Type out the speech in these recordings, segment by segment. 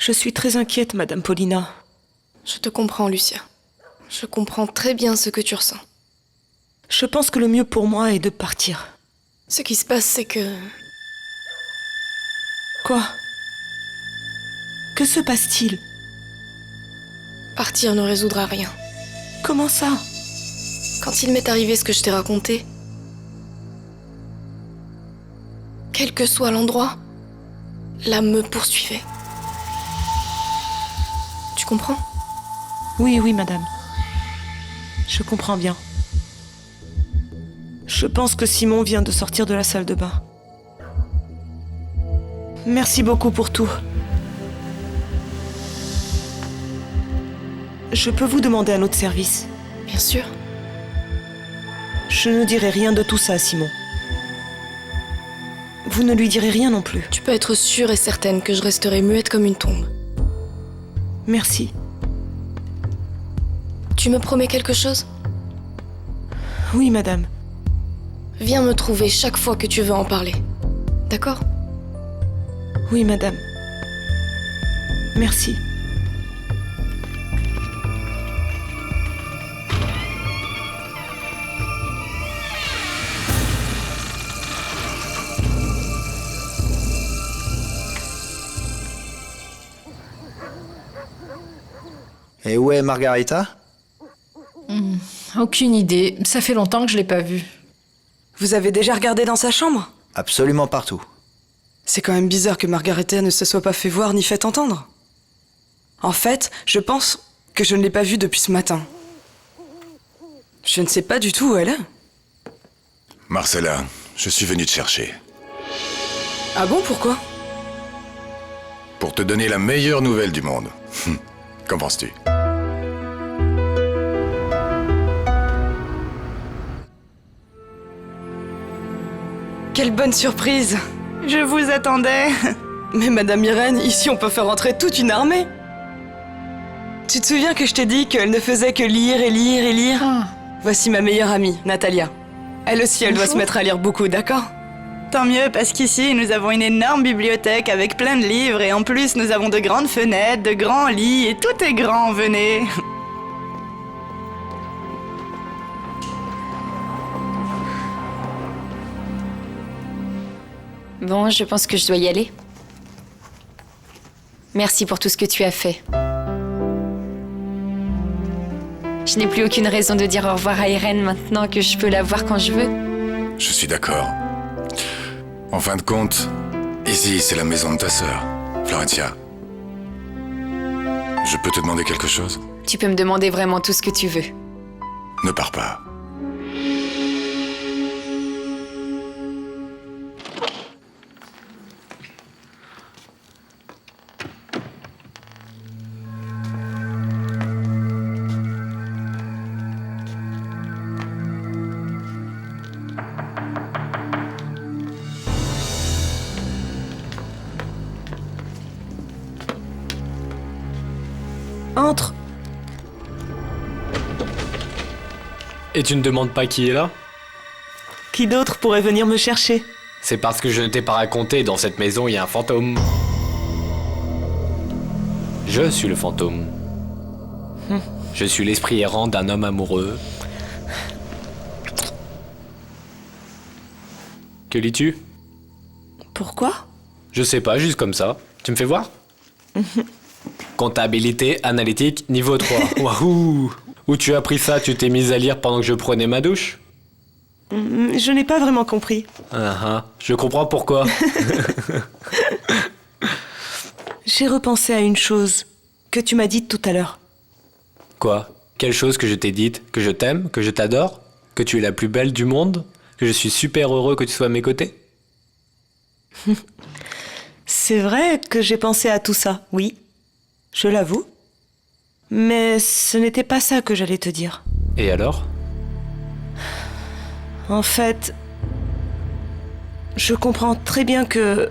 Je suis très inquiète, Madame Paulina. Je te comprends, Lucia. Je comprends très bien ce que tu ressens. Je pense que le mieux pour moi est de partir. Ce qui se passe, c'est que... Quoi? Que se passe-t-il? Partir ne résoudra rien. Comment ça? Quand il m'est arrivé ce que je t'ai raconté, quel que soit l'endroit, l'âme me poursuivait. Tu comprends? Oui, oui, madame. Je comprends bien. Je pense que Simon vient de sortir de la salle de bain. Merci beaucoup pour tout. Je peux vous demander un autre service? Bien sûr. Je ne dirai rien de tout ça à Simon. Vous ne lui direz rien non plus. Tu peux être sûre et certaine que je resterai muette comme une tombe. Merci. Tu me promets quelque chose? Oui, madame. Viens me trouver chaque fois que tu veux en parler. D'accord? Oui, madame. Merci. Et où est Margarita? Aucune idée. Ça fait longtemps que je l'ai pas vue. Vous avez déjà regardé dans sa chambre? Absolument partout. C'est quand même bizarre que Margarita ne se soit pas fait voir ni fait entendre. En fait, je pense que je ne l'ai pas vue depuis ce matin. Je ne sais pas du tout où elle est. Marcella, je suis venu te chercher. Ah bon, pourquoi? Pour te donner la meilleure nouvelle du monde. Qu'en penses-tu? Quelle bonne surprise! Je vous attendais. Mais Madame Irène, ici on peut faire entrer toute une armée. Tu te souviens que je t'ai dit qu'elle ne faisait que lire et lire et lire? Voici ma meilleure amie, Natalia. Elle aussi, elle doit se mettre à lire beaucoup, d'accord? Tant mieux, parce qu'ici, nous avons une énorme bibliothèque avec plein de livres et en plus, nous avons de grandes fenêtres, de grands lits et tout est grand, venez. Bon, je pense que je dois y aller. Merci pour tout ce que tu as fait. Je n'ai plus aucune raison de dire au revoir à Irène maintenant que je peux la voir quand je veux. Je suis d'accord. En fin de compte, ici, c'est la maison de ta sœur, Florentia. Je peux te demander quelque chose? Tu peux me demander vraiment tout ce que tu veux. Ne pars pas. Entre. Et tu ne demandes pas qui est là? Qui d'autre pourrait venir me chercher? C'est parce que je ne t'ai pas raconté, dans cette maison, il y a un fantôme. Je suis le fantôme. Je suis l'esprit errant d'un homme amoureux. Que lis-tu? Pourquoi? Je sais pas, juste comme ça. Tu me fais voir? Comptabilité analytique niveau 3. Wahou! Où tu as appris ça? Tu t'es mise à lire pendant que je prenais ma douche? Je n'ai pas vraiment compris. Je comprends pourquoi. J'ai repensé à une chose que tu m'as dite tout à l'heure. Quoi? Quelle chose que je t'ai dite? Que je t'aime? Que je t'adore? Que tu es la plus belle du monde? Que je suis super heureux que tu sois à mes côtés? C'est vrai que j'ai pensé à tout ça, oui. Je l'avoue. Mais ce n'était pas ça que j'allais te dire. Et alors? En fait, je comprends très bien que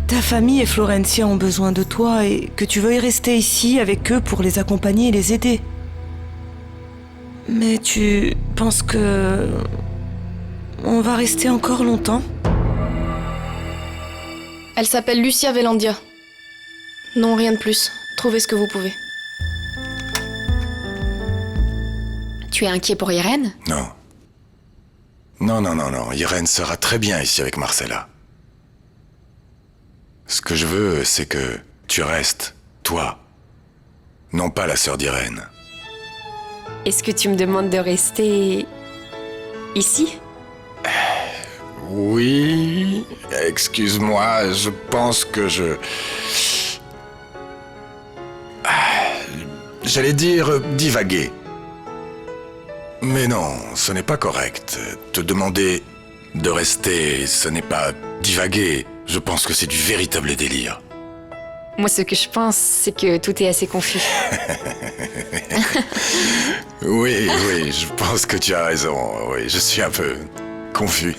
ta famille et Florentia ont besoin de toi et que tu veuilles rester ici avec eux pour les accompagner et les aider. Mais tu penses que on va rester encore longtemps? Elle s'appelle Lucia Velandia. Non, rien de plus. Trouvez ce que vous pouvez. Tu es inquiet pour Irène? Non. Non. Irène sera très bien ici avec Marcella. Ce que je veux, c'est que tu restes, toi. Non pas la sœur d'Irène. Est-ce que tu me demandes de rester ici? Oui, excuse-moi, je pense que j'allais dire divaguer. Mais non, ce n'est pas correct. Te demander de rester, ce n'est pas divaguer. Je pense que c'est du véritable délire. Moi, ce que je pense, c'est que tout est assez confus. Oui, je pense que tu as raison. Oui, je suis un peu confus.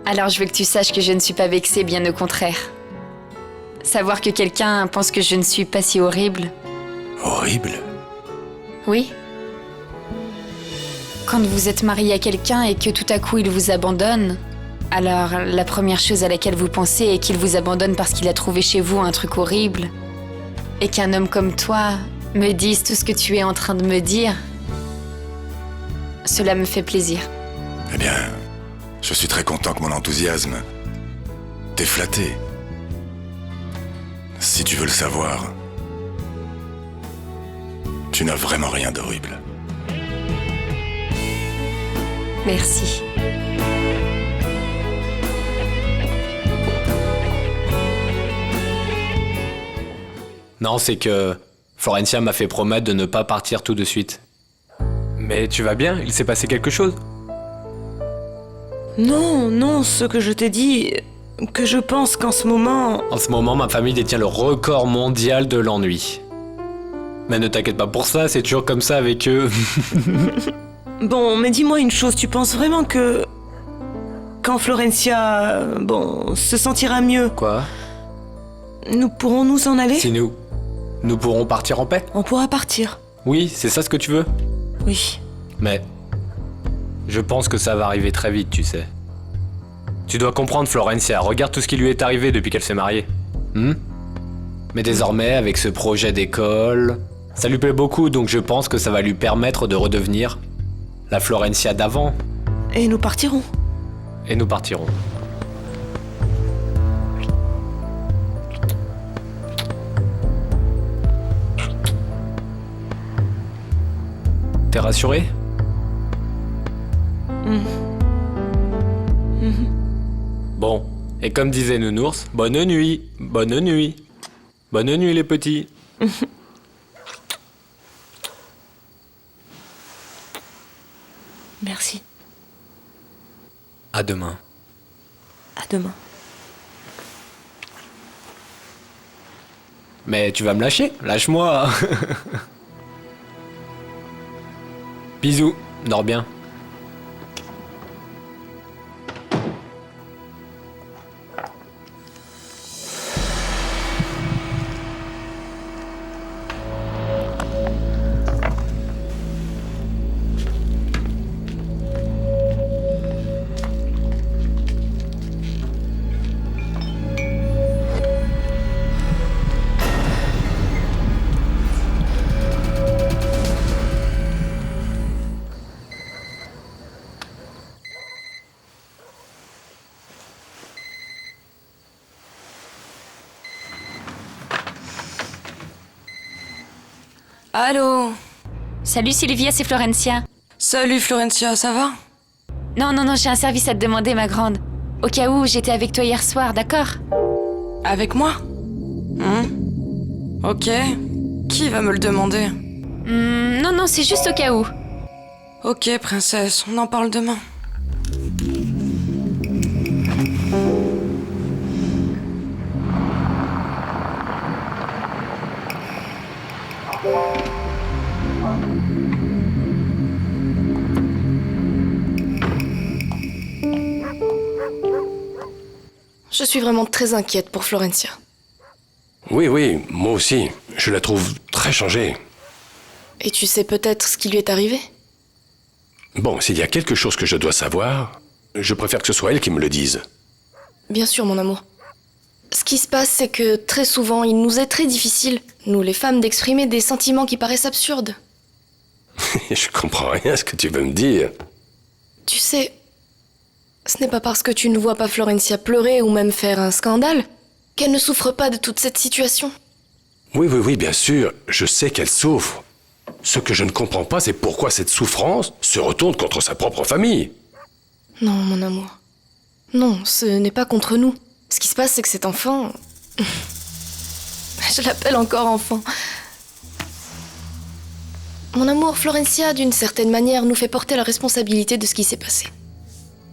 Alors je veux que tu saches que je ne suis pas vexée, bien au contraire. Savoir que quelqu'un pense que je ne suis pas si horrible. Horrible? Oui. Quand vous êtes marié à quelqu'un et que tout à coup il vous abandonne, alors la première chose à laquelle vous pensez est qu'il vous abandonne parce qu'il a trouvé chez vous un truc horrible. Et qu'un homme comme toi me dise tout ce que tu es en train de me dire, cela me fait plaisir. Eh bien, je suis très content que mon enthousiasme t'ait flatté. Si tu veux le savoir, tu n'as vraiment rien d'horrible. Merci. Non, c'est que Florencia m'a fait promettre de ne pas partir tout de suite. Mais tu vas bien? Il s'est passé quelque chose? Non, ce que je t'ai dit, que je pense qu'en ce moment... En ce moment, ma famille détient le record mondial de l'ennui. Mais ne t'inquiète pas pour ça, c'est toujours comme ça avec eux. Bon, mais dis-moi une chose, tu penses vraiment que... Quand Florencia, se sentira mieux, Quoi? nous pourrons nous en aller? Si nous pourrons partir en paix? On pourra partir. Oui, c'est ça ce que tu veux? Oui. Mais je pense que ça va arriver très vite, tu sais. Tu dois comprendre, Florencia, regarde tout ce qui lui est arrivé depuis qu'elle s'est mariée. Mais désormais, avec ce projet d'école, ça lui plaît beaucoup, donc je pense que ça va lui permettre de redevenir la Florencia d'avant. Et nous partirons. Et nous partirons. T'es rassuré? Bon, et comme disait Nounours, bonne nuit, bonne nuit. Bonne nuit les petits. Merci. À demain. À demain. Mais tu vas me lâcher? Lâche-moi. Bisous, dors bien. Allô? Salut Sylvia, c'est Florencia. Salut Florencia, ça va? Non, j'ai un service à te demander, ma grande. Au cas où, j'étais avec toi hier soir, d'accord? Avec moi? Ok. Qui va me le demander? Non, c'est juste au cas où. Ok, princesse, on en parle demain. Je suis vraiment très inquiète pour Florencia. Oui, moi aussi. Je la trouve très changée. Et tu sais peut-être ce qui lui est arrivé? Bon, s'il y a quelque chose que je dois savoir, je préfère que ce soit elle qui me le dise. Bien sûr, mon amour. Ce Ce qui se passe, c'est que très souvent, il nous est très difficile, nous les femmes, d'exprimer des sentiments qui paraissent absurdes. Je comprends rien à ce que tu veux me dire. Tu sais, ce n'est pas parce que tu ne vois pas Florencia pleurer ou même faire un scandale qu'elle ne souffre pas de toute cette situation. Oui, bien sûr, je sais qu'elle souffre. Ce que je ne comprends pas, c'est pourquoi cette souffrance se retourne contre sa propre famille. Non, mon amour. Non, ce n'est pas contre nous. Ce qui se passe, c'est que cet enfant... Je l'appelle encore enfant. Mon amour, Florencia, d'une certaine manière, nous fait porter la responsabilité de ce qui s'est passé.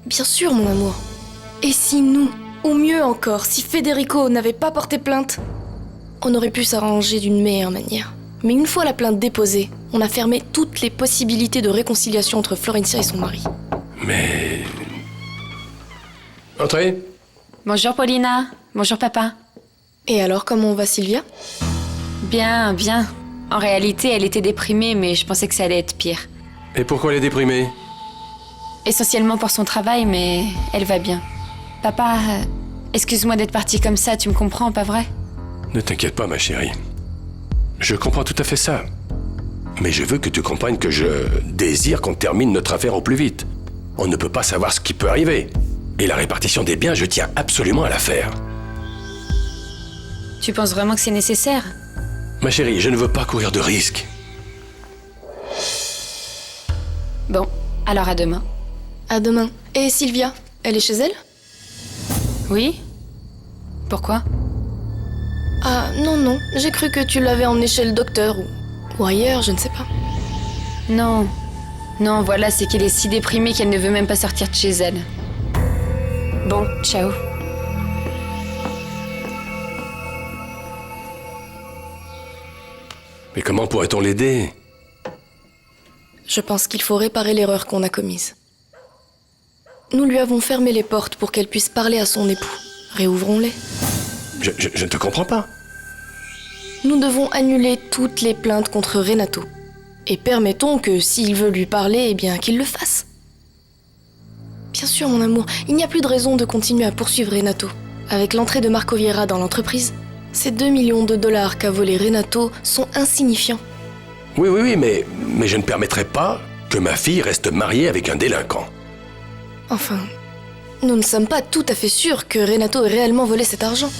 Bien sûr, mon amour. Et si nous, ou mieux encore, si Federico n'avait pas porté plainte, on aurait pu s'arranger d'une meilleure manière. Mais une fois la plainte déposée, on a fermé toutes les possibilités de réconciliation entre Florencia et son mari. Mais... Entrez. Bonjour Paulina. Bonjour papa. Et alors, comment va Sylvia? Bien. En réalité, elle était déprimée, mais je pensais que ça allait être pire. Et pourquoi elle est déprimée? Essentiellement pour son travail, mais elle va bien. Papa, excuse-moi d'être partie comme ça, tu me comprends, pas vrai? Ne t'inquiète pas, ma chérie. Je comprends tout à fait ça. Mais je veux que tu comprennes que je désire qu'on termine notre affaire au plus vite. On ne peut pas savoir ce qui peut arriver. Et la répartition des biens, je tiens absolument à la faire. Tu penses vraiment que c'est nécessaire? Ma chérie, je ne veux pas courir de risques. Bon, alors à demain. À demain. Et Sylvia, elle est chez elle? Oui? Pourquoi? Ah, non, j'ai cru que tu l'avais emmenée chez le docteur ou ailleurs, je ne sais pas. Non, voilà, c'est qu'elle est si déprimée qu'elle ne veut même pas sortir de chez elle. Bon, ciao. Mais comment pourrait-on l'aider? Je pense qu'il faut réparer l'erreur qu'on a commise. Nous lui avons fermé les portes pour qu'elle puisse parler à son époux. Réouvrons-les. Je ne te comprends pas. Nous devons annuler toutes les plaintes contre Renato. Et permettons que s'il veut lui parler, eh bien qu'il le fasse. Bien sûr, mon amour, il n'y a plus de raison de continuer à poursuivre Renato. Avec l'entrée de Marco Vieira dans l'entreprise, ces 2 millions de dollars qu'a volé Renato sont insignifiants. Oui, mais je ne permettrai pas que ma fille reste mariée avec un délinquant. Enfin, nous ne sommes pas tout à fait sûrs que Renato ait réellement volé cet argent.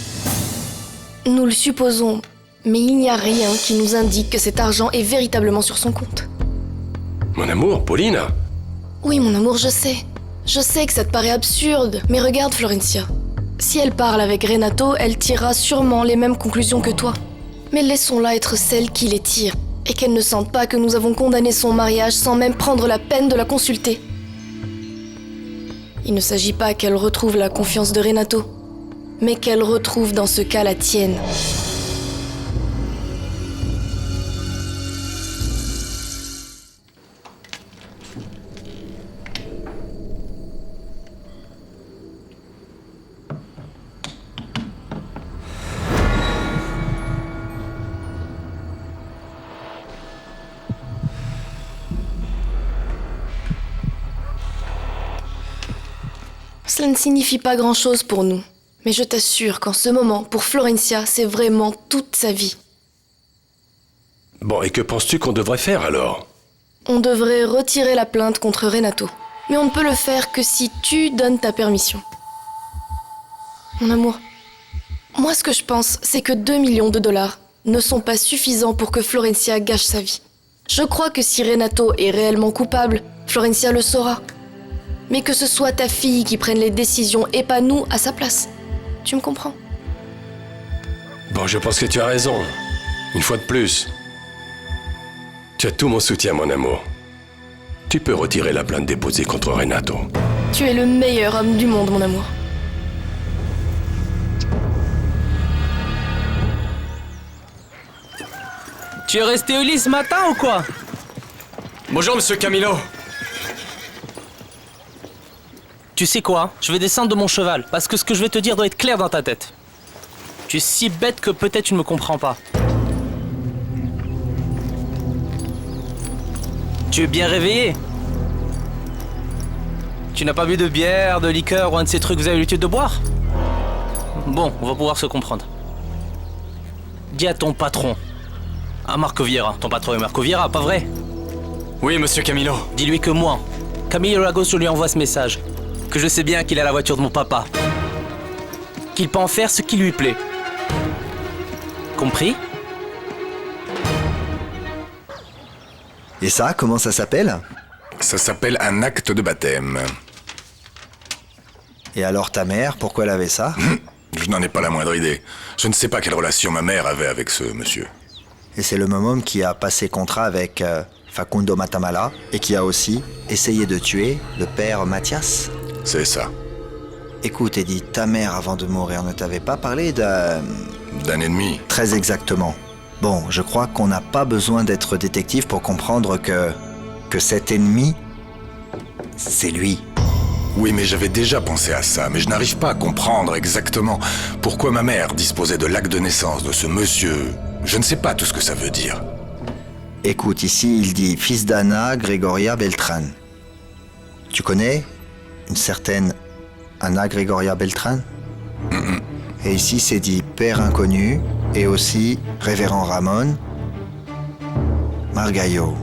Nous le supposons, mais il n'y a rien qui nous indique que cet argent est véritablement sur son compte. Mon amour, Paulina. Oui, mon amour, je sais. Je sais que ça te paraît absurde, mais regarde Florencia. Si elle parle avec Renato, elle tirera sûrement les mêmes conclusions que toi. Mais laissons-la être celle qui les tire, et qu'elle ne sente pas que nous avons condamné son mariage sans même prendre la peine de la consulter. Il ne s'agit pas qu'elle retrouve la confiance de Renato, mais qu'elle retrouve dans ce cas la tienne. Cela ne signifie pas grand-chose pour nous. Mais je t'assure qu'en ce moment, pour Florencia, c'est vraiment toute sa vie. Bon, et que penses-tu qu'on devrait faire alors? On devrait retirer la plainte contre Renato. Mais on ne peut le faire que si tu donnes ta permission. Mon amour, moi ce que je pense, c'est que 2 millions de dollars ne sont pas suffisants pour que Florencia gâche sa vie. Je crois que si Renato est réellement coupable, Florencia le saura. Mais que ce soit ta fille qui prenne les décisions et pas nous à sa place. Tu me comprends? Bon, je pense que tu as raison. Une fois de plus. Tu as tout mon soutien, mon amour. Tu peux retirer la plainte déposée contre Renato. Tu es le meilleur homme du monde, mon amour. Tu es resté au lit ce matin ou quoi? Bonjour, monsieur Camilo. Tu sais quoi? Je vais descendre de mon cheval, parce que ce que je vais te dire doit être clair dans ta tête. Tu es si bête que peut-être tu ne me comprends pas. Tu es bien réveillé? Tu n'as pas bu de bière, de liqueur ou un de ces trucs que vous avez l'habitude de boire? Bon, on va pouvoir se comprendre. Dis à ton patron, à Marco Vieira. Ton patron est Marco Vieira, pas vrai? Oui, monsieur Camilo. Dis-lui que moi, Camilo Lagos, je lui envoie ce message. Que je sais bien qu'il a la voiture de mon papa. Qu'il peut en faire ce qui lui plaît. Compris? Et ça, comment ça s'appelle? Ça s'appelle un acte de baptême. Et alors ta mère, pourquoi elle avait ça? Je n'en ai pas la moindre idée. Je ne sais pas quelle relation ma mère avait avec ce monsieur. Et c'est le même homme qui a passé contrat avec Facundo Matamala et qui a aussi essayé de tuer le père Mathias? C'est ça. Écoute, Eddie, ta mère, avant de mourir, ne t'avait pas parlé d'un ennemi? Très exactement. Bon, je crois qu'on n'a pas besoin d'être détective pour comprendre que cet ennemi, c'est lui. Oui, mais j'avais déjà pensé à ça, mais je n'arrive pas à comprendre exactement pourquoi ma mère disposait de l'acte de naissance de ce monsieur. Je ne sais pas tout ce que ça veut dire. Écoute, ici, il dit fils d'Anna Gregoria Beltran. Tu connais une certaine Anna Gregoria Beltran? Et ici, c'est dit père inconnu et aussi révérend Ramon Margallo.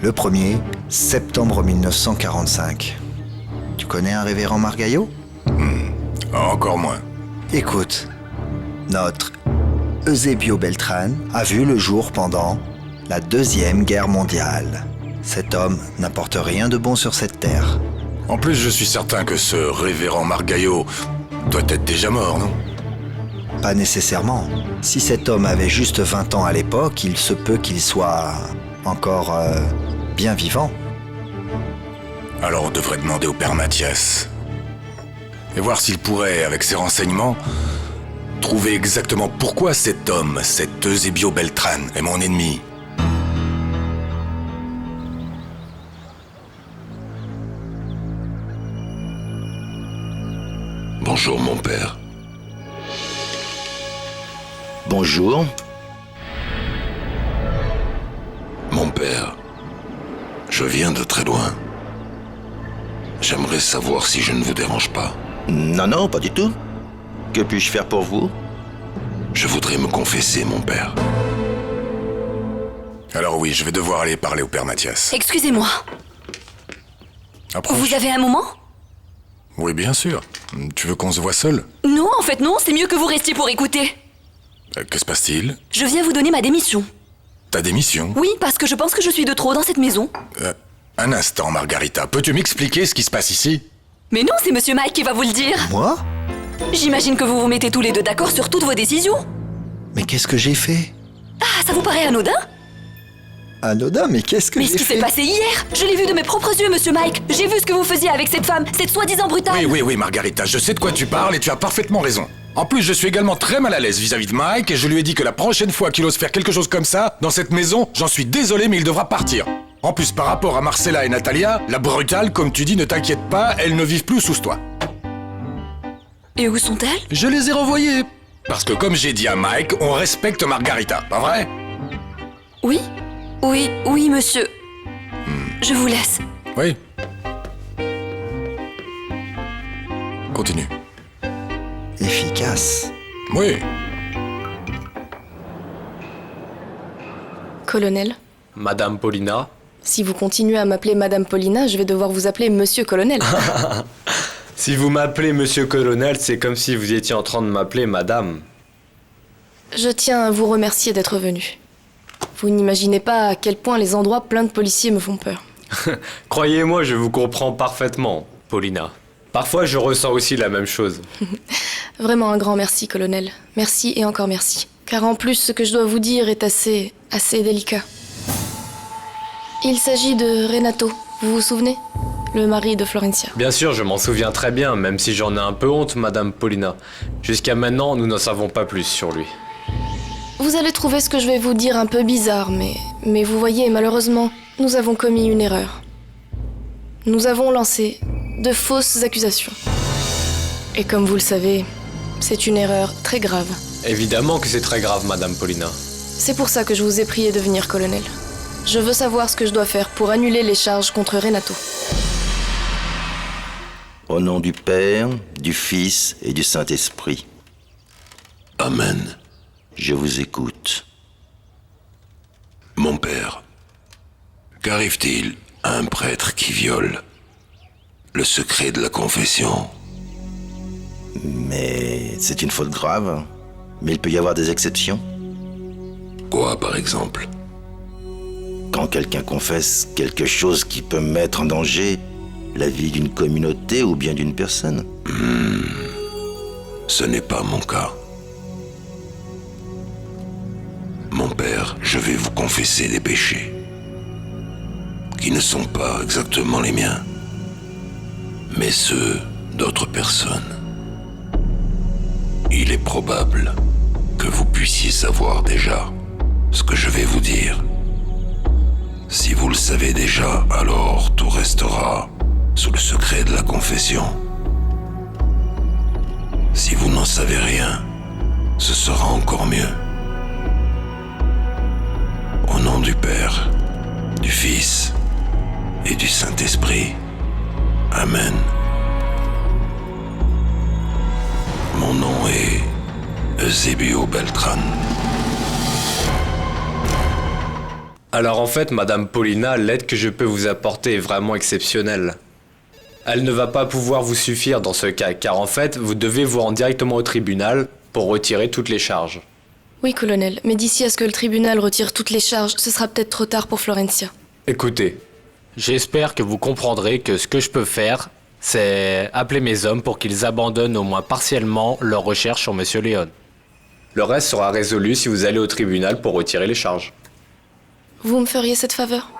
Le 1er septembre 1945. Tu connais un révérend Margallo? Encore moins. Écoute, notre Eusebio Beltran a vu le jour pendant la Deuxième Guerre mondiale. Cet homme n'apporte rien de bon sur cette terre. En plus, je suis certain que ce révérend Margallo doit être déjà mort, non? Pas nécessairement. Si cet homme avait juste 20 ans à l'époque, il se peut qu'il soit encore bien vivant. Alors on devrait demander au père Mathias. Et voir s'il pourrait, avec ses renseignements, trouver exactement pourquoi cet homme, cet Eusebio Beltran, est mon ennemi. Bonjour, mon père. Bonjour. Mon père, je viens de très loin. J'aimerais savoir si je ne vous dérange pas. Non, non, pas du tout. Que puis-je faire pour vous? Je voudrais me confesser, mon père. Alors oui, je vais devoir aller parler au père Mathias. Excusez-moi. Approche. Vous avez un moment? Oui, bien sûr. Tu veux qu'on se voit seul? Non, en fait non, c'est mieux que vous restiez pour écouter. Que se passe-t-il? Je viens vous donner ma démission. Ta démission? Oui, parce que je pense que je suis de trop dans cette maison. Un instant, Margarita. Peux-tu m'expliquer ce qui se passe ici? Mais non, c'est Monsieur Mike qui va vous le dire. Moi? J'imagine que vous vous mettez tous les deux d'accord sur toutes vos décisions. Mais qu'est-ce que j'ai fait? Ah, ça vous paraît anodin? Anodin, mais qu'est-ce que Mais j'ai ce qui fait? s'est passé hier, je l'ai vu de mes propres yeux, Monsieur Mike. J'ai vu ce que vous faisiez avec cette femme, cette soi-disant brutale. Oui, Margarita, je sais de quoi tu parles et tu as parfaitement raison. En plus, je suis également très mal à l'aise vis-à-vis de Mike et je lui ai dit que la prochaine fois qu'il ose faire quelque chose comme ça, dans cette maison, j'en suis désolé, mais il devra partir. En plus, par rapport à Marcella et Natalia, la brutale, comme tu dis, ne t'inquiète pas, elles ne vivent plus sous ce toit. Et où sont-elles? Je les ai renvoyées. Parce que comme j'ai dit à Mike, on respecte Margarita, pas vrai? Oui, oui, monsieur. Je vous laisse. Oui. Continue. Efficace. Oui. Colonel, Madame Paulina? si vous continuez à m'appeler Madame Paulina, je vais devoir vous appeler Monsieur Colonel. Si vous m'appelez Monsieur Colonel, c'est comme si vous étiez en train de m'appeler Madame. Je tiens à vous remercier d'être venu. Vous n'imaginez pas à quel point les endroits pleins de policiers me font peur. Croyez-moi, je vous comprends parfaitement, Paulina. Parfois, je ressens aussi la même chose. Vraiment un grand merci, colonel. Merci et encore merci. Car en plus, ce que je dois vous dire est assez délicat. Il s'agit de Renato, vous vous souvenez? Le mari de Florencia. Bien sûr, je m'en souviens très bien, même si j'en ai un peu honte, Madame Paulina. Jusqu'à maintenant, nous n'en savons pas plus sur lui. Vous allez trouver ce que je vais vous dire un peu bizarre, mais vous voyez, malheureusement, nous avons commis une erreur. Nous avons lancé de fausses accusations. Et comme vous le savez, c'est une erreur très grave. Évidemment que c'est très grave, Madame Paulina. C'est pour ça que je vous ai prié de venir, colonel. Je veux savoir ce que je dois faire pour annuler les charges contre Renato. Au nom du Père, du Fils et du Saint-Esprit. Amen. Je vous écoute. Mon père, qu'arrive-t-il à un prêtre qui viole le secret de la confession? Mais c'est une faute grave. Mais il peut y avoir des exceptions. Quoi, par exemple? Quand quelqu'un confesse quelque chose qui peut mettre en danger la vie d'une communauté ou bien d'une personne. Ce n'est pas mon cas. Mon père, je vais vous confesser des péchés qui ne sont pas exactement les miens, mais ceux d'autres personnes. Il est probable que vous puissiez savoir déjà ce que je vais vous dire. Si vous le savez déjà, alors tout restera sous le secret de la confession. Si vous n'en savez rien, ce sera encore mieux. Au nom du Père, du Fils et du Saint-Esprit. Amen. Mon nom est Eusebio Beltran. Alors en fait, Madame Paulina, l'aide que je peux vous apporter est vraiment exceptionnelle. Elle ne va pas pouvoir vous suffire dans ce cas, car en fait, vous devez vous rendre directement au tribunal pour retirer toutes les charges. Oui, colonel, mais d'ici à ce que le tribunal retire toutes les charges, ce sera peut-être trop tard pour Florencia. Écoutez, j'espère que vous comprendrez que ce que je peux faire, c'est appeler mes hommes pour qu'ils abandonnent au moins partiellement leurs recherches sur Monsieur Léon. Le reste sera résolu si vous allez au tribunal pour retirer les charges. Vous me feriez cette faveur?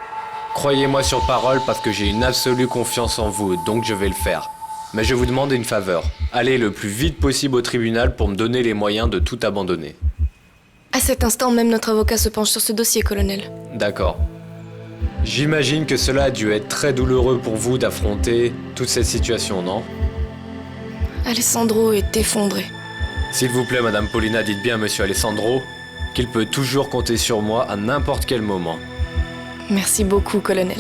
Croyez-moi sur parole parce que j'ai une absolue confiance en vous, donc je vais le faire. Mais je vous demande une faveur. Allez le plus vite possible au tribunal pour me donner les moyens de tout abandonner. À cet instant, même notre avocat se penche sur ce dossier, colonel. D'accord. J'imagine que cela a dû être très douloureux pour vous d'affronter toute cette situation, non? Alessandro est effondré. S'il vous plaît, Madame Paulina, dites bien à Monsieur Alessandro qu'il peut toujours compter sur moi à n'importe quel moment. Merci beaucoup, colonel.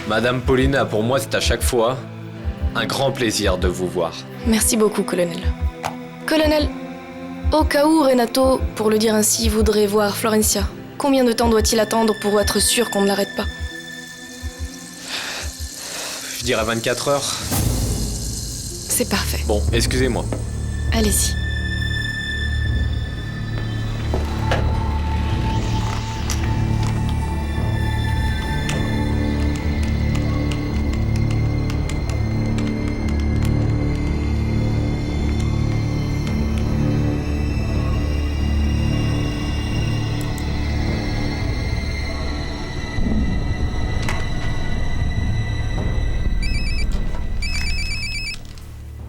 Madame Paulina, pour moi, c'est à chaque fois un grand plaisir de vous voir. Merci beaucoup, colonel. Colonel, au cas où Renato, pour le dire ainsi, voudrait voir Florencia, combien de temps doit-il attendre pour être sûr qu'on ne l'arrête pas? Je dirais 24 heures. C'est parfait. Bon, excusez-moi. Allez-y.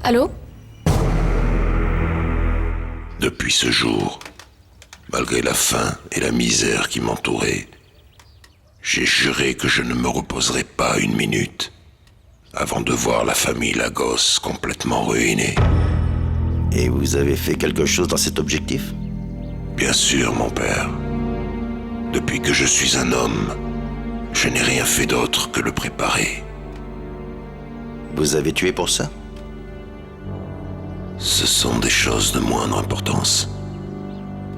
Allô? Depuis ce jour, malgré la faim et la misère qui m'entouraient, j'ai juré que je ne me reposerais pas une minute avant de voir la famille Lagos complètement ruinée. Et vous avez fait quelque chose dans cet objectif? Bien sûr, mon père. Depuis que je suis un homme, je n'ai rien fait d'autre que le préparer. Vous avez tué pour ça? Ce sont des choses de moindre importance.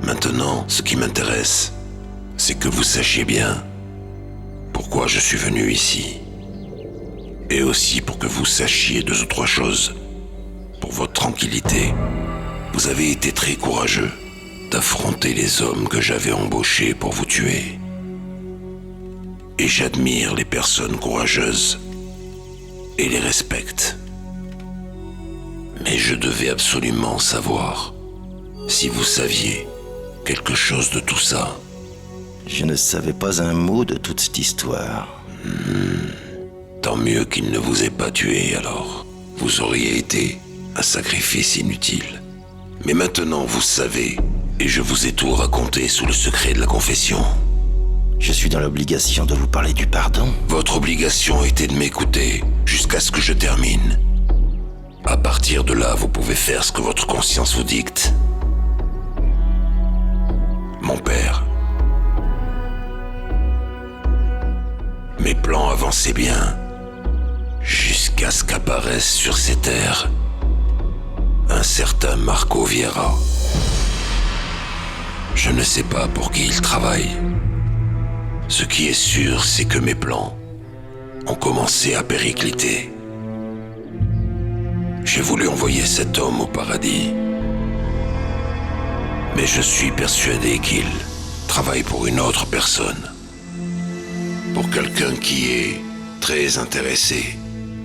Maintenant, ce qui m'intéresse, c'est que vous sachiez bien pourquoi je suis venu ici. Et aussi pour que vous sachiez 2 ou 3 choses. Pour votre tranquillité, vous avez été très courageux d'affronter les hommes que j'avais embauchés pour vous tuer. Et j'admire les personnes courageuses et les respecte. Mais je devais absolument savoir si vous saviez quelque chose de tout ça. Je ne savais pas un mot de toute cette histoire. Tant mieux qu'il ne vous ait pas tué alors. Vous auriez été un sacrifice inutile. Mais maintenant vous savez, et je vous ai tout raconté sous le secret de la confession. Je suis dans l'obligation de vous parler du pardon. Votre obligation était de m'écouter jusqu'à ce que je termine. À partir de là, vous pouvez faire ce que votre conscience vous dicte. Mon père, mes plans avançaient bien, jusqu'à ce qu'apparaisse apparaisse sur ces terres un certain Marco Vieira. Je ne sais pas pour qui il travaille. Ce qui est sûr, c'est que mes plans ont commencé à péricliter. J'ai voulu envoyer cet homme au paradis. Mais je suis persuadé qu'il travaille pour une autre personne. Pour quelqu'un qui est très intéressé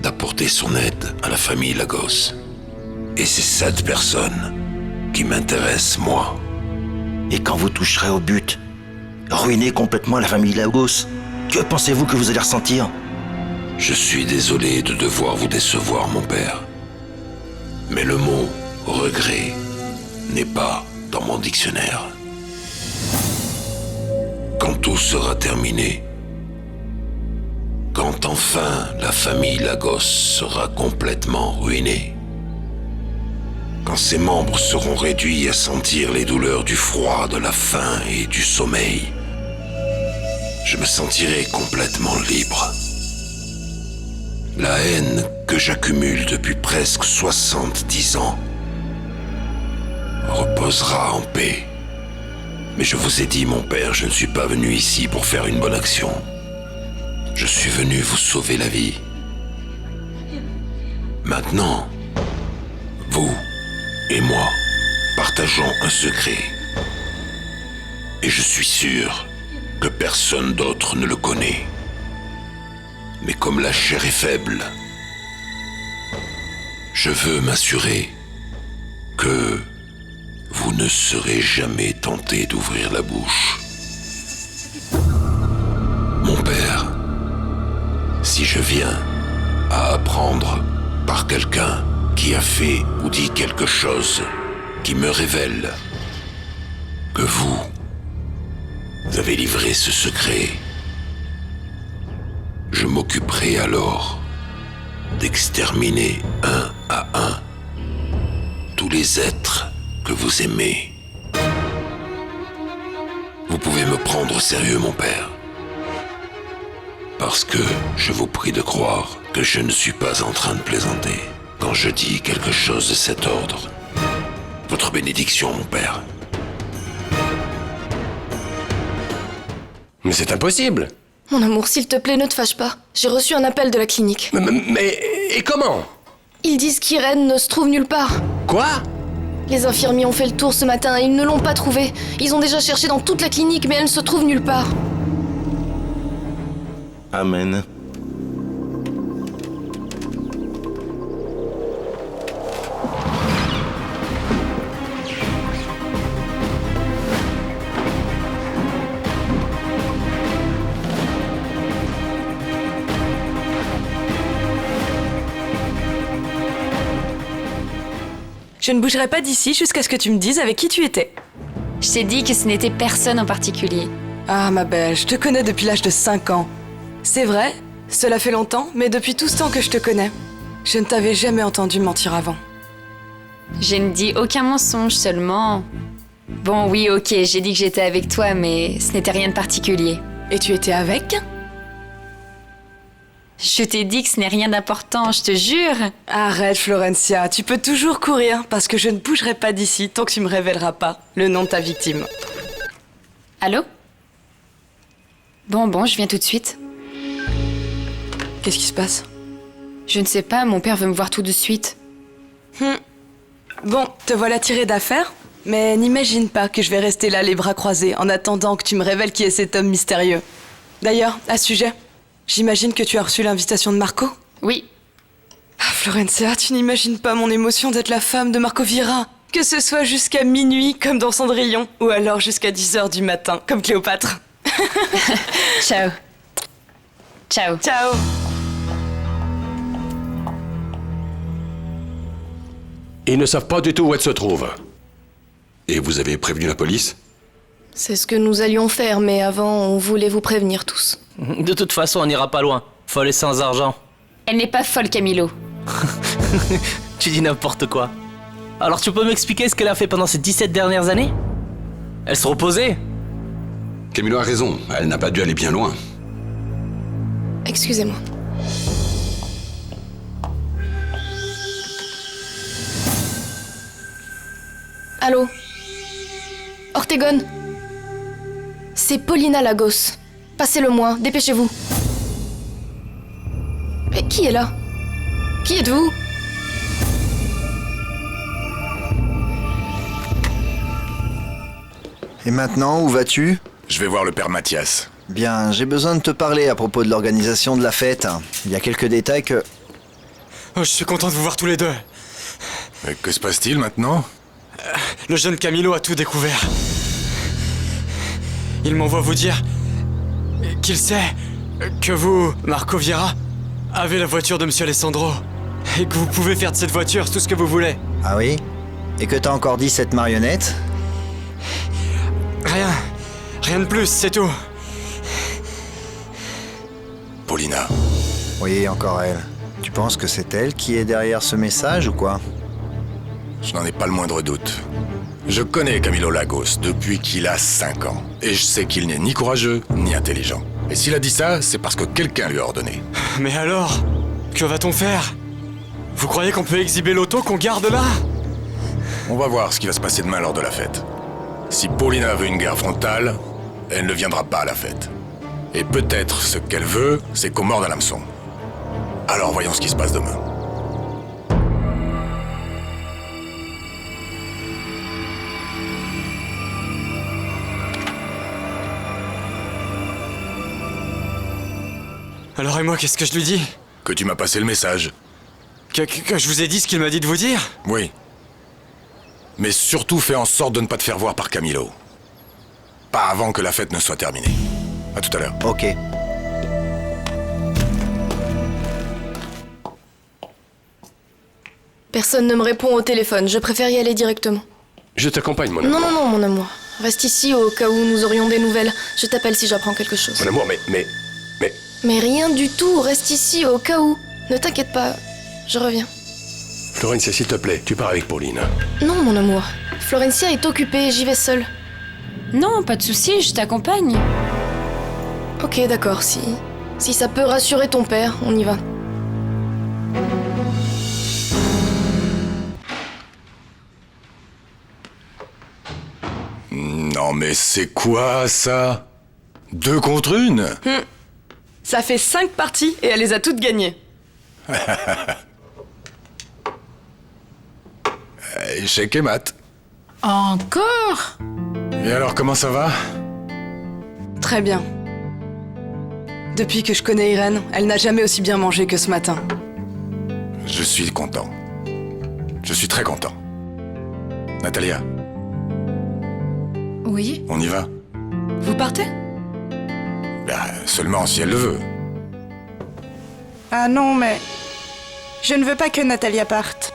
d'apporter son aide à la famille Lagos. Et c'est cette personne qui m'intéresse, moi. Et quand vous toucherez au but, ruiner complètement la famille Lagos, que pensez-vous que vous allez ressentir? Je suis désolé de devoir vous décevoir, mon père. Mais le mot « regret » n'est pas dans mon dictionnaire. Quand tout sera terminé, quand enfin la famille Lagos sera complètement ruinée, quand ses membres seront réduits à sentir les douleurs du froid, de la faim et du sommeil, je me sentirai complètement libre. La haine que j'accumule depuis presque 70 ans reposera en paix. Mais je vous ai dit, mon père, je ne suis pas venu ici pour faire une bonne action. Je suis venu vous sauver la vie. Maintenant, vous et moi partageons un secret. Et je suis sûr que personne d'autre ne le connaît. Mais comme la chair est faible, je veux m'assurer que vous ne serez jamais tenté d'ouvrir la bouche. Mon père, si je viens à apprendre par quelqu'un qui a fait ou dit quelque chose qui me révèle que vous avez livré ce secret, je m'occuperai alors d'exterminer un à un tous les êtres que vous aimez. Vous pouvez me prendre au sérieux, mon père, parce que je vous prie de croire que je ne suis pas en train de plaisanter quand je dis quelque chose de cet ordre. Votre bénédiction, mon père. Mais c'est impossible. Mon amour, s'il te plaît, ne te fâche pas. J'ai reçu un appel de la clinique. Mais et comment? Ils disent qu'Irène ne se trouve nulle part. Quoi? Les infirmiers ont fait le tour ce matin et ils ne l'ont pas trouvée. Ils ont déjà cherché dans toute la clinique, mais elle ne se trouve nulle part. Amen. Je ne bougerai pas d'ici jusqu'à ce que tu me dises avec qui tu étais. Je t'ai dit que ce n'était personne en particulier. Ah ma belle, je te connais depuis l'âge de 5 ans. C'est vrai, cela fait longtemps, mais depuis tout ce temps que je te connais, je ne t'avais jamais entendu mentir avant. Je ne dis aucun mensonge, seulement... Bon, oui, ok, j'ai dit que j'étais avec toi, mais ce n'était rien de particulier. Et tu étais avec ? Je t'ai dit que ce n'est rien d'important, je te jure. Arrête, Florencia, tu peux toujours courir, parce que je ne bougerai pas d'ici tant que tu me révéleras pas le nom de ta victime. Allô ? Bon, je viens tout de suite. Qu'est-ce qui se passe ? Je ne sais pas, mon père veut me voir tout de suite. Bon, te voilà tiré d'affaire, mais n'imagine pas que je vais rester là les bras croisés en attendant que tu me révèles qui est cet homme mystérieux. D'ailleurs, à ce sujet, j'imagine que tu as reçu l'invitation de Marco ? Oui. Ah, Florencia, tu n'imagines pas mon émotion d'être la femme de Marco Vieira. Que ce soit jusqu'à minuit, comme dans Cendrillon, ou alors jusqu'à 10h du matin, comme Cléopâtre. Ciao. Ciao. Ciao. Ils ne savent pas du tout où elle se trouve. Et vous avez prévenu la police? C'est ce que nous allions faire, mais avant, on voulait vous prévenir tous. De toute façon, on n'ira pas loin. Folle et sans argent. Elle n'est pas folle, Camilo. Tu dis n'importe quoi. Alors tu peux m'expliquer ce qu'elle a fait pendant ces 17 dernières années? Elle se reposait? Camilo a raison, elle n'a pas dû aller bien loin. Allô? Ortegon? C'est Paulina Lagos. Passez-le-moi, dépêchez-vous. Mais qui est là? Qui êtes-vous? Et maintenant, où vas-tu? Je vais voir le père Mathias. Bien, j'ai besoin de te parler à propos de l'organisation de la fête. Il y a quelques détails que... Oh, je suis content de vous voir tous les deux. Mais que se passe-t-il maintenant? Le jeune Camilo a tout découvert. Il m'envoie vous dire qu'il sait que vous, Marco Vieira, avez la voiture de Monsieur Alessandro et que vous pouvez faire de cette voiture tout ce que vous voulez. Ah oui? Et que t'as encore dit cette marionnette? Rien de plus, c'est tout. Paulina. Oui, encore elle. Tu penses que c'est elle qui est derrière ce message ou quoi? Je n'en ai pas le moindre doute. Je connais Camilo Lagos depuis qu'il a 5 ans. Et je sais qu'il n'est ni courageux, ni intelligent. Et s'il a dit ça, c'est parce que quelqu'un lui a ordonné. Mais alors, que va-t-on faire? Vous croyez qu'on peut exhiber l'auto qu'on garde là? On va voir ce qui va se passer demain lors de la fête. Si Paulina veut une guerre frontale, elle ne viendra pas à la fête. Et peut-être ce qu'elle veut, c'est qu'on morde à l'hameçon. Alors voyons ce qui se passe demain. Alors et moi, qu'est-ce que je lui dis? Que tu m'as passé le message. Que je vous ai dit ce qu'il m'a dit de vous dire? Oui. Mais surtout fais en sorte de ne pas te faire voir par Camilo. Pas avant que la fête ne soit terminée. À tout à l'heure. Ok. Personne ne me répond au téléphone, je préfère y aller directement. Je t'accompagne, mon amour. Non, mon amour. Reste ici au cas où nous aurions des nouvelles. Je t'appelle si j'apprends quelque chose. Mon amour, Mais rien du tout, reste ici au cas où. Ne t'inquiète pas, je reviens. Florencia, s'il te plaît, tu pars avec Pauline. Non, mon amour. Florencia est occupée, j'y vais seule. Non, pas de souci, je t'accompagne. Ok, d'accord, si ça peut rassurer ton père, on y va. Non mais c'est quoi ça? 2 contre 1? Ça fait 5 parties et elle les a toutes gagnées. Échec et mat. Encore? Et alors comment ça va? Très bien. Depuis que je connais Irène, elle n'a jamais aussi bien mangé que ce matin. Je suis content. Je suis très content. Natalia, Oui? on y va? Vous partez? Seulement si elle le veut. Ah non, mais... Je ne veux pas que Natalia parte.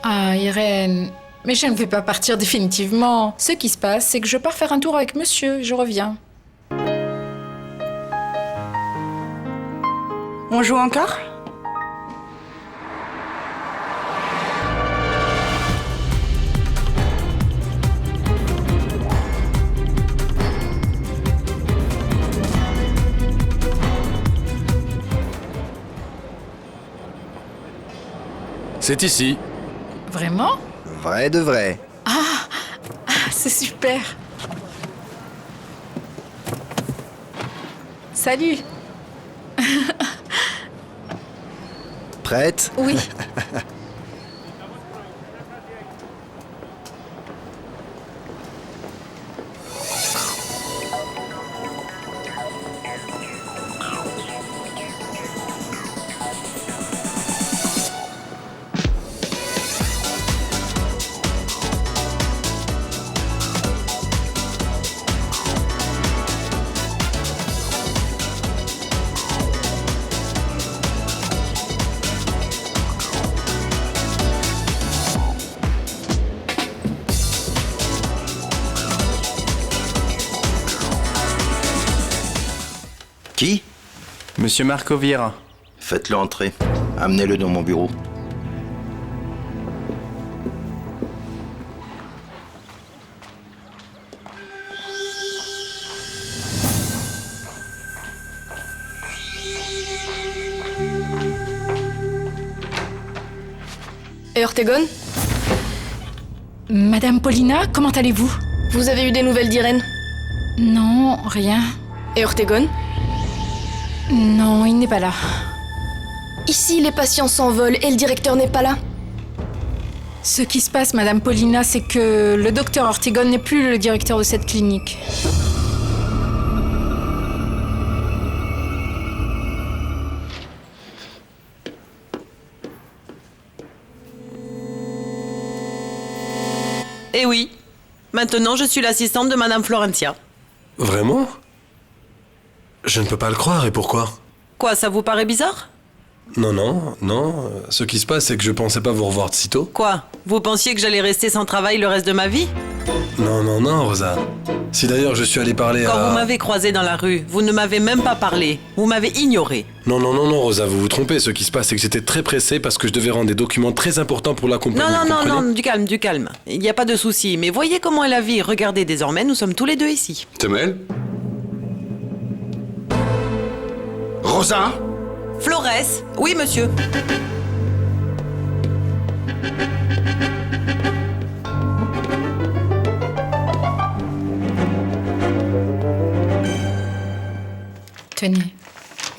Ah, Irène, mais je ne vais pas partir définitivement. Ce qui se passe, c'est que je pars faire un tour avec monsieur, je reviens. On joue encore? C'est ici. Vraiment? Vrai de vrai. C'est super. Salut. Prête? Oui. Qui? Monsieur Marco Vieira. Faites-le entrer. Amenez-le dans mon bureau. Et Ortegon? Madame Paulina, comment allez-vous? Vous avez eu des nouvelles d'Irène? Non, rien. Et Ortegon? Non, il n'est pas là. Ici, les patients s'envolent et le directeur n'est pas là. Ce qui se passe, Madame Paulina, c'est que le docteur Ortegon n'est plus le directeur de cette clinique. Eh oui. Maintenant, je suis l'assistante de Madame Florencia. Vraiment? Je ne peux pas le croire, et pourquoi? Quoi, ça vous paraît bizarre? Non. Ce qui se passe, c'est que je pensais pas vous revoir de sitôt. Quoi? Vous pensiez que j'allais rester sans travail le reste de ma vie? Non, Rosa. Si d'ailleurs je suis allé parler Quand vous m'avez croisé dans la rue, vous ne m'avez même pas parlé. Vous m'avez ignoré. Non, Rosa, vous vous trompez. Ce qui se passe, c'est que j'étais très pressé parce que je devais rendre des documents très importants pour la compagnie. Non, du calme. Il n'y a pas de souci. Mais voyez comment est la vie. Regardez, désormais, nous sommes tous les deux ici. Temel? Rosa? Flores? Oui, monsieur. Tenez.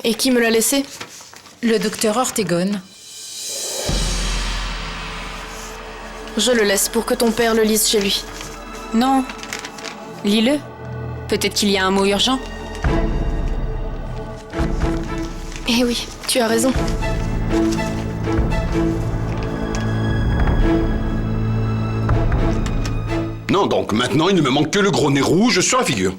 Et qui me l'a laissé? Le docteur Ortegon. Je le laisse pour que ton père le lise chez lui. Non. Lis-le. Peut-être qu'il y a un mot urgent. Eh oui, tu as raison. Non, donc maintenant il ne me manque que le gros nez rouge sur la figure.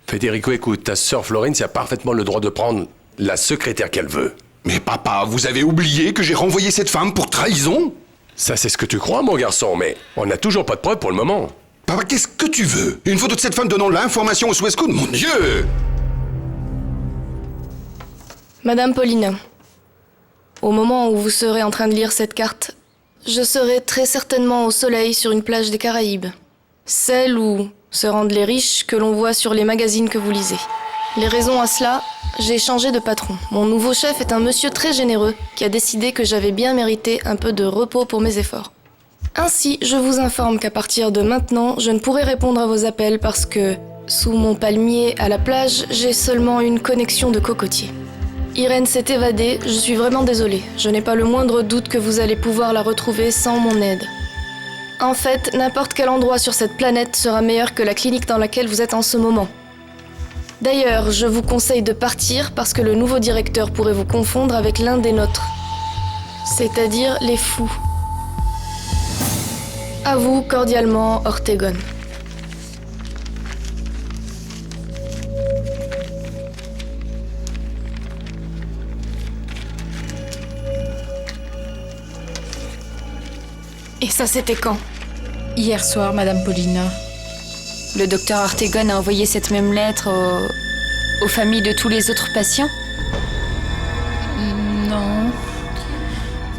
Federico, écoute, ta sœur Florence a parfaitement le droit de prendre la secrétaire qu'elle veut. Mais papa, vous avez oublié que j'ai renvoyé cette femme pour trahison? Ça, c'est ce que tu crois, mon garçon, mais on n'a toujours pas de preuves pour le moment. Papa, qu'est-ce que tu veux? Une photo de cette femme donnant l'information au Suez Code? Mon Dieu! Madame Paulina, au moment où vous serez en train de lire cette carte, je serai très certainement au soleil sur une plage des Caraïbes. Celle où se rendent les riches que l'on voit sur les magazines que vous lisez. Les raisons à cela, j'ai changé de patron. Mon nouveau chef est un monsieur très généreux qui a décidé que j'avais bien mérité un peu de repos pour mes efforts. Ainsi, je vous informe qu'à partir de maintenant, je ne pourrai répondre à vos appels parce que, sous mon palmier à la plage, j'ai seulement une connexion de cocotier. Irène s'est évadée, je suis vraiment désolée. Je n'ai pas le moindre doute que vous allez pouvoir la retrouver sans mon aide. En fait, n'importe quel endroit sur cette planète sera meilleur que la clinique dans laquelle vous êtes en ce moment. D'ailleurs, je vous conseille de partir parce que le nouveau directeur pourrait vous confondre avec l'un des nôtres. C'est-à-dire les fous. À vous, cordialement, Ortegon. Et ça, c'était quand? Hier soir, Madame Paulina. Le docteur Ortegon a envoyé cette même lettre aux familles de tous les autres patients?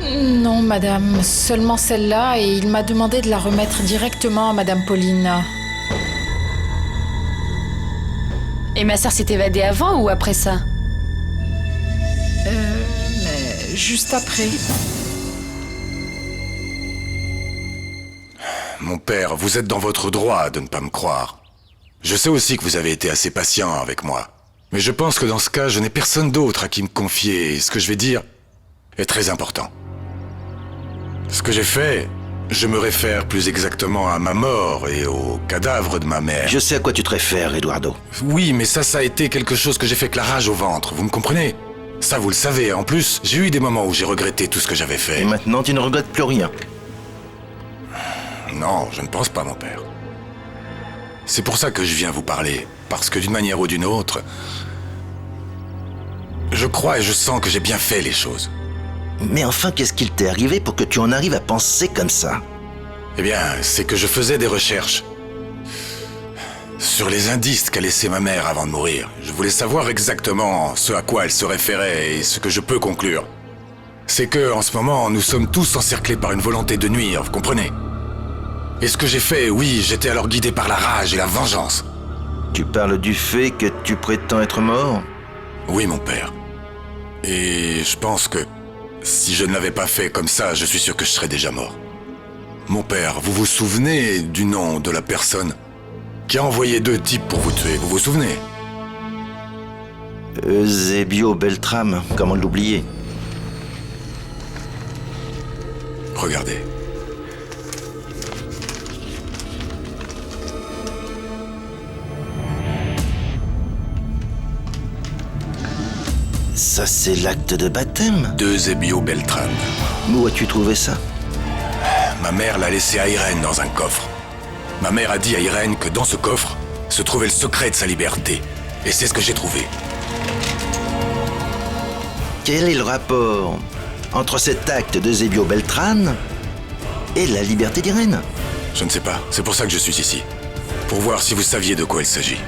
Non, madame. Seulement celle-là, et il m'a demandé de la remettre directement à Madame Paulina. Et ma sœur s'est évadée avant ou après ça? Mais juste après. Mon père, vous êtes dans votre droit de ne pas me croire. Je sais aussi que vous avez été assez patient avec moi. Mais je pense que dans ce cas, je n'ai personne d'autre à qui me confier, et ce que je vais dire est très important. Ce que j'ai fait, je me réfère plus exactement à ma mort et au cadavre de ma mère. Je sais à quoi tu te réfères, Eduardo. Oui, mais ça a été quelque chose que j'ai fait avec la rage au ventre, vous me comprenez? Ça, vous le savez. En plus, j'ai eu des moments où j'ai regretté tout ce que j'avais fait. Et maintenant, tu ne regrettes plus rien? Non, je ne pense pas, mon père. C'est pour ça que je viens vous parler. Parce que d'une manière ou d'une autre, je crois et je sens que j'ai bien fait les choses. Mais enfin, qu'est-ce qu'il t'est arrivé pour que tu en arrives à penser comme ça? Eh bien, c'est que je faisais des recherches sur les indices qu'a laissé ma mère avant de mourir. Je voulais savoir exactement ce à quoi elle se référait et ce que je peux conclure. C'est que, en ce moment, nous sommes tous encerclés par une volonté de nuire, vous comprenez? Et ce que j'ai fait, oui, j'étais alors guidé par la rage et la vengeance. Tu parles du fait que tu prétends être mort? Oui, mon père. Et je pense que si je ne l'avais pas fait comme ça, je suis sûr que je serais déjà mort. Mon père, vous vous souvenez du nom de la personne qui a envoyé 2 types pour vous tuer? Vous vous souvenez? Eusebio Beltram, comment l'oublier? Regardez. Ça, c'est l'acte de baptême? Eusebio Beltran. Où as-tu trouvé ça? Ma mère l'a laissé à Irène dans un coffre. Ma mère a dit à Irène que dans ce coffre se trouvait le secret de sa liberté. Et c'est ce que j'ai trouvé. Quel est le rapport entre cet acte d'Eusebio Beltran et la liberté d'Irène? Je ne sais pas. C'est pour ça que je suis ici. Pour voir si vous saviez de quoi il s'agit.